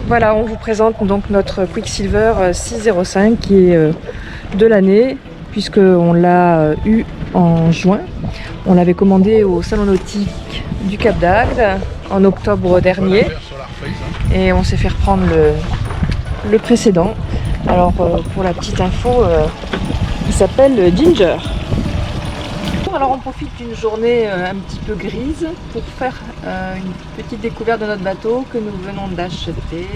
Voilà, on vous présente donc notre Quicksilver 605 qui est de l'année, puisqu'on l'a eu en juin. On l'avait commandé au Salon Nautique du Cap d'Agde en octobre dernier et on s'est fait reprendre le précédent. Alors pour la petite info, il s'appelle Ginger. Alors on profite d'une journée un petit peu grise pour faire une petite découverte de notre bateau que nous venons d'acheter.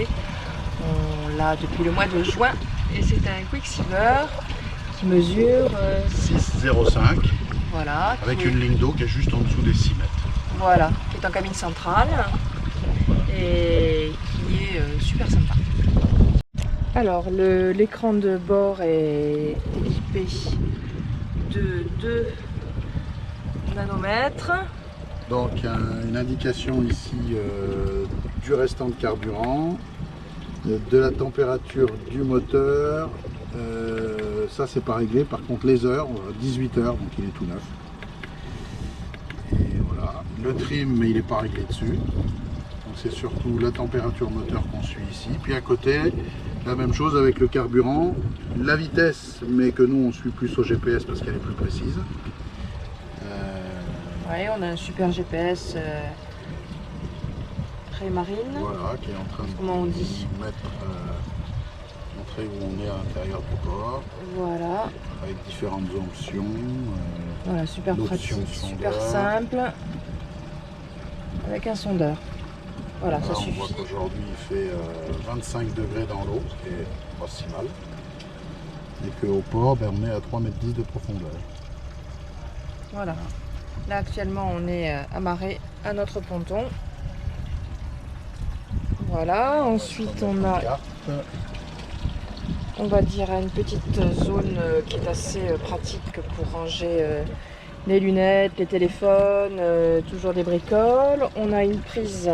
On l'a depuis le mois de juin et c'est un Quicksilver qui mesure 6,05. Voilà. Avec une ligne d'eau qui est juste en dessous des 6 mètres. Voilà, qui est en cabine centrale et qui est super sympa. Alors l'écran de bord est équipé de 2 nanomètres. Donc une indication ici du restant de carburant, de la température du moteur. Ça c'est pas réglé, par contre les heures, 18 heures, donc il est tout neuf. Et voilà, le trim, mais il n'est pas réglé dessus. Donc c'est surtout la température moteur qu'on suit ici. Puis à côté, la même chose avec le carburant, la vitesse, mais que nous on suit plus au GPS parce qu'elle est plus précise. Oui, on a un super GPS très marine. Voilà, qui est en train comment on dit de montrer où on est à l'intérieur du port. Voilà. Avec différentes options. Voilà, super pratique, super simple. Avec un sondeur. Voilà, ça suffit. On voit qu'aujourd'hui il fait 25 degrés dans l'eau, ce qui est pas si mal. Et qu'au port, on est à 3,10 m de profondeur. Voilà. Là actuellement on est amarré à notre ponton. Voilà, ensuite on a, on va dire, une petite zone qui est assez pratique pour ranger les lunettes, les téléphones, toujours des bricoles. On a une prise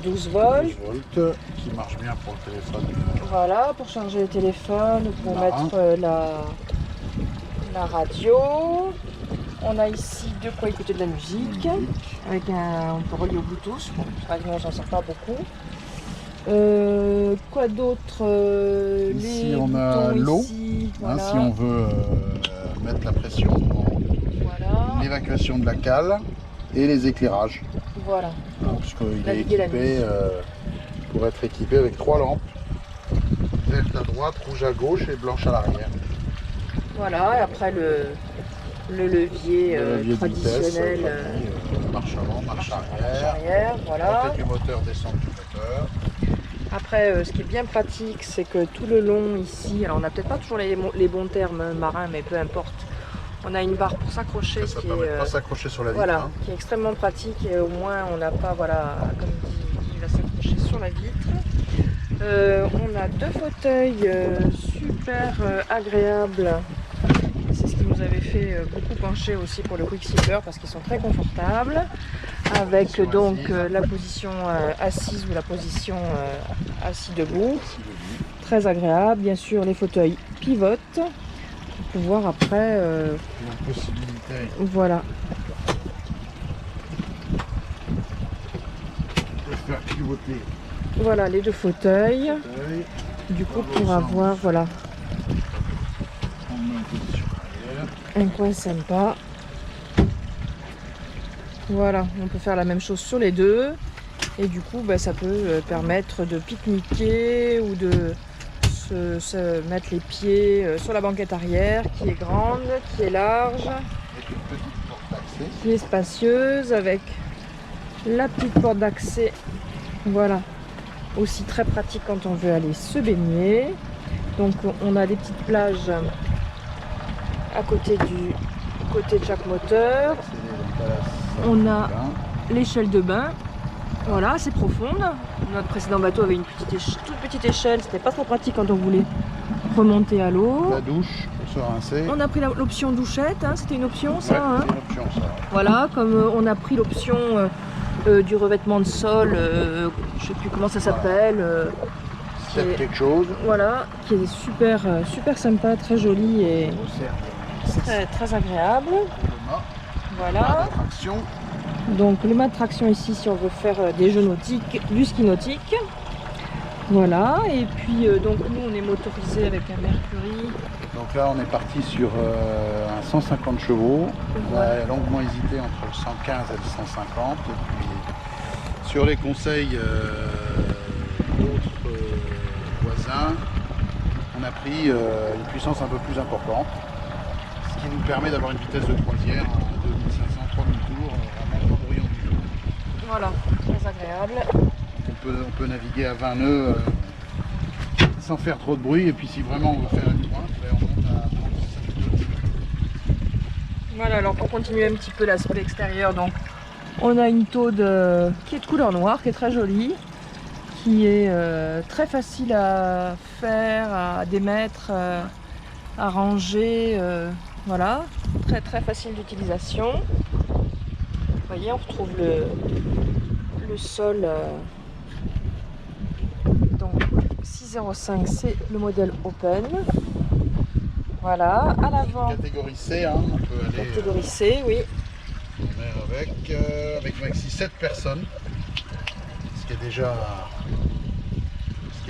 12 volts. 12 volts qui marche bien pour le téléphone. Voilà, pour charger le téléphone, pour mettre la radio. On a ici de quoi écouter de la musique. Avec on peut relier au Bluetooth. Bon, on s'en sert pas beaucoup. Quoi d'autre? Ici on a l'eau, voilà. Si on veut mettre la pression, voilà. L'évacuation de la cale et les éclairages. Voilà. Puisqu'il est équipé pour être équipé avec 3 lampes, verte à droite, rouge à gauche et blanche à l'arrière. Voilà, et après le levier traditionnel. Marche avant, marche arrière. Voilà. Montée du moteur, descente du moteur. Après, ce qui est bien pratique, c'est que tout le long ici, alors on n'a peut-être pas toujours les bons termes marins, mais peu importe. On a une barre pour s'accrocher. Ça permet de pas s'accrocher sur la vitre. Voilà, qui est extrêmement pratique et au moins on n'a pas, voilà, comme dit, il va s'accrocher sur la vitre. On a 2 fauteuils super agréables. C'est ce qui nous avait fait beaucoup pencher aussi pour le Quicksilver parce qu'ils sont très confortables. Avec donc la position assise ou la position assis debout. Très agréable. Bien sûr, les fauteuils pivotent pour pouvoir après. La possibilité. Voilà. De faire pivoter. Voilà les 2 fauteuils. Du coup, pour avoir voilà un coin sympa. Voilà, on peut faire la même chose sur les 2 et du coup ça peut permettre de pique-niquer ou de se mettre les pieds sur la banquette arrière qui est grande, qui est large, qui est spacieuse avec la petite porte d'accès. Voilà, aussi très pratique quand on veut aller se baigner. Donc on a des petites plages à côté de chaque moteur. On a l'échelle de bain, voilà, assez profonde. Notre précédent bateau avait une toute petite échelle, c'était pas trop pratique quand on voulait remonter à l'eau. La douche pour se rincer. On a pris l'option douchette, hein, c'était une option ça, hein. C'est une option ça. Voilà, comme on a pris l'option du revêtement de sol, je sais plus comment ça s'appelle. Quelque chose. Voilà, qui est super, super sympa, très joli et très agréable. Voilà. Donc le mât de traction ici si on veut faire des jeux nautiques, du ski nautique. Voilà, et puis donc nous on est motorisé avec un Mercury. Donc là, on est parti sur un 150 chevaux. On a longuement hésité entre le 115 et le 150. Et puis, sur les conseils d'autres voisins, on a pris une puissance un peu plus importante, ce qui nous permet d'avoir une vitesse de croisière à 2500-3000 tours, vraiment pas bruyant du tout. Voilà, très agréable. On peut naviguer à 20 nœuds sans faire trop de bruit, et puis si vraiment on veut faire une pointe, on monte à 35 nœuds. Voilà, alors pour continuer un petit peu l'aspect extérieur, donc on a une taude qui est de couleur noire, qui est très jolie, qui est très facile à faire, à démettre, à ranger, voilà, très très facile d'utilisation. Vous voyez, on retrouve le sol, donc 605, c'est le modèle Open. Voilà, à l'avant. Catégorie C, hein, on peut aller Catégorie C, oui. en mer avec maxi 7 personnes, ce qui est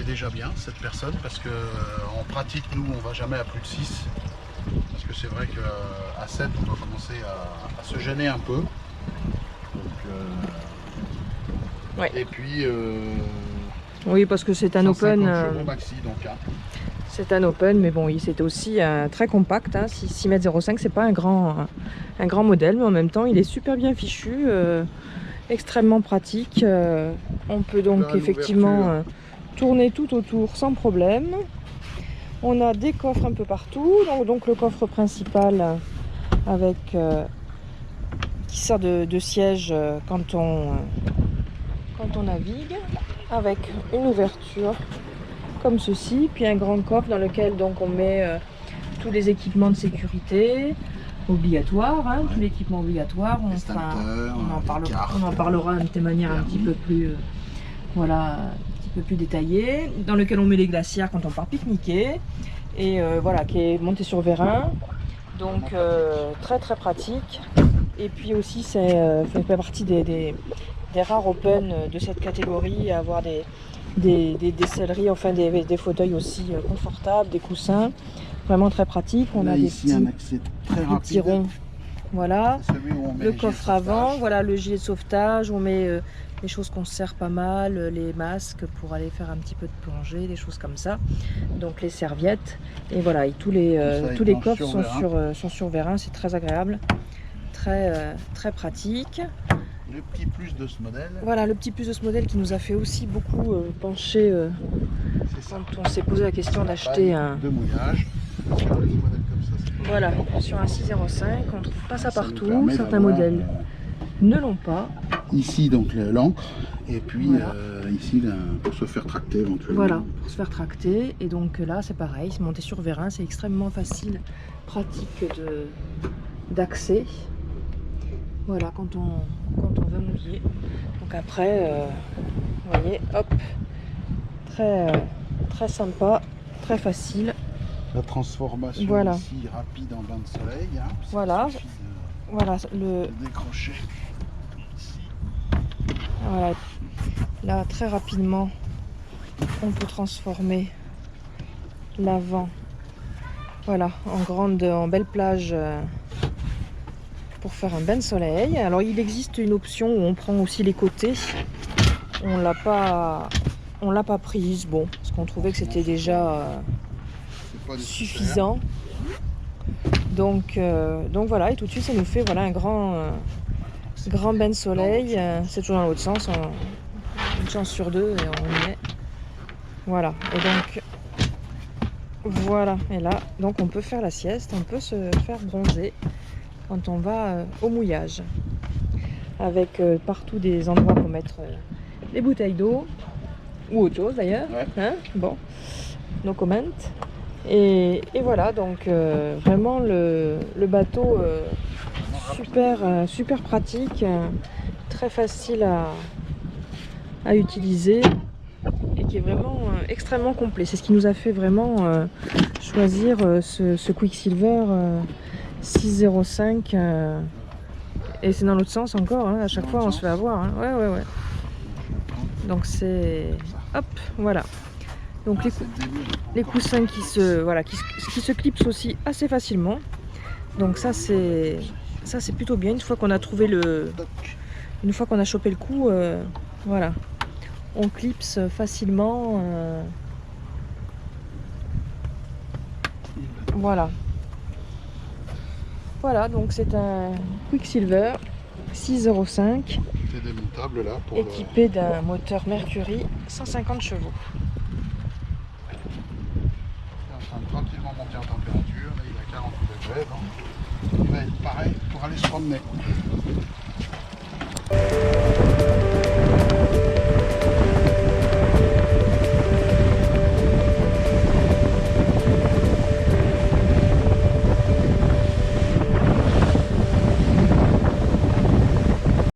déjà bien, 7 personnes, parce que en pratique, nous, on va jamais à plus de 6, parce que c'est vrai qu'à 7, on doit commencer à se gêner un peu. Donc, Ouais. Et puis, Oui, parce que c'est un 150 Open. chevaux maxi, donc, hein. C'est un Open, mais bon, c'est aussi très compact, hein, 6,05 m, c'est pas un grand modèle, mais en même temps, il est super bien fichu, extrêmement pratique. On peut donc Là, effectivement tourner tout autour sans problème. On a des coffres un peu partout, donc le coffre principal avec qui sert de siège quand on navigue, avec une ouverture comme ceci, puis un grand coffre dans lequel donc on met tous les équipements de sécurité obligatoires, hein, tous l'équipement obligatoire. On en parlera de manière un petit peu plus voilà, un petit peu plus détaillée, dans lequel on met les glacières quand on part pique-niquer, et voilà, qui est monté sur vérin, donc très très pratique. Et puis aussi c'est fait partie des rares Open de cette catégorie à avoir des selleries, enfin des fauteuils aussi confortables, des coussins, vraiment très pratique. On là, a ici un accès très rapide, petits ronds, voilà, où on met le les coffre gilets de avant, sauvetage. voilà le gilet de sauvetage, on met les choses qu'on sert pas mal, les masques pour aller faire un petit peu de plongée, des choses comme ça, donc les serviettes, et voilà, et tous les coffres sont sur vérin, c'est très agréable, très pratique. Le petit plus de ce modèle, Voilà, le petit plus de ce modèle qui nous a fait aussi beaucoup pencher c'est ça. quand on s'est posé la question d'acheter un... de mouillage. Sur des modèles comme ça, c'est pas Voilà, sur un 605, on trouve pas ça Ça nous partout, permet certains d'avoir, modèles ne l'ont pas. Ici donc l'encre, et puis Voilà. ici là, pour se faire tracter éventuellement. Voilà, pour se faire tracter, et donc là c'est pareil, c'est monté sur vérin, c'est extrêmement facile, pratique d'accès. Voilà, quand on veut mouiller. Donc après, vous voyez, hop, très sympa, très facile. La transformation Voilà. ici rapide en bain de soleil. Hein, Voilà. Il suffit Voilà, de décrocher ici. voilà, là très rapidement, on peut transformer l'avant, voilà, en belle plage pour faire un bain de soleil. Alors il existe une option où on prend aussi les côtés. On l'a pas prise, bon, parce qu'on trouvait que c'était déjà C'est pas nécessaire. suffisant. Donc voilà, et tout de suite ça nous fait voilà un grand bain de soleil. C'est toujours dans l'autre sens, une chance sur deux et on y est. Voilà, et donc voilà, et là donc on peut faire la sieste, on peut se faire bronzer quand on va au mouillage, avec partout des endroits pour mettre les bouteilles d'eau ou autre chose d'ailleurs, Ouais. hein, bon, no comment. Et voilà, donc vraiment le bateau super pratique, très facile à utiliser, et qui est vraiment extrêmement complet. C'est ce qui nous a fait vraiment choisir ce Quicksilver 605, et c'est dans l'autre sens encore, hein, à chaque fois on se fait avoir, hein. Ouais. Donc c'est hop, voilà. Donc les coussins qui se clipsent aussi assez facilement. Donc ça c'est plutôt bien. Une fois qu'on a trouvé une fois qu'on a chopé le coup, voilà, on clipse facilement. Voilà. Voilà, donc c'est un Quicksilver 6,05 €. C'est démontable là pour équipé d'un moteur Mercury 150 chevaux. Il est en train de tranquillement monter en température. Là, il est à 48 degrés, donc il va être pareil pour aller se promener.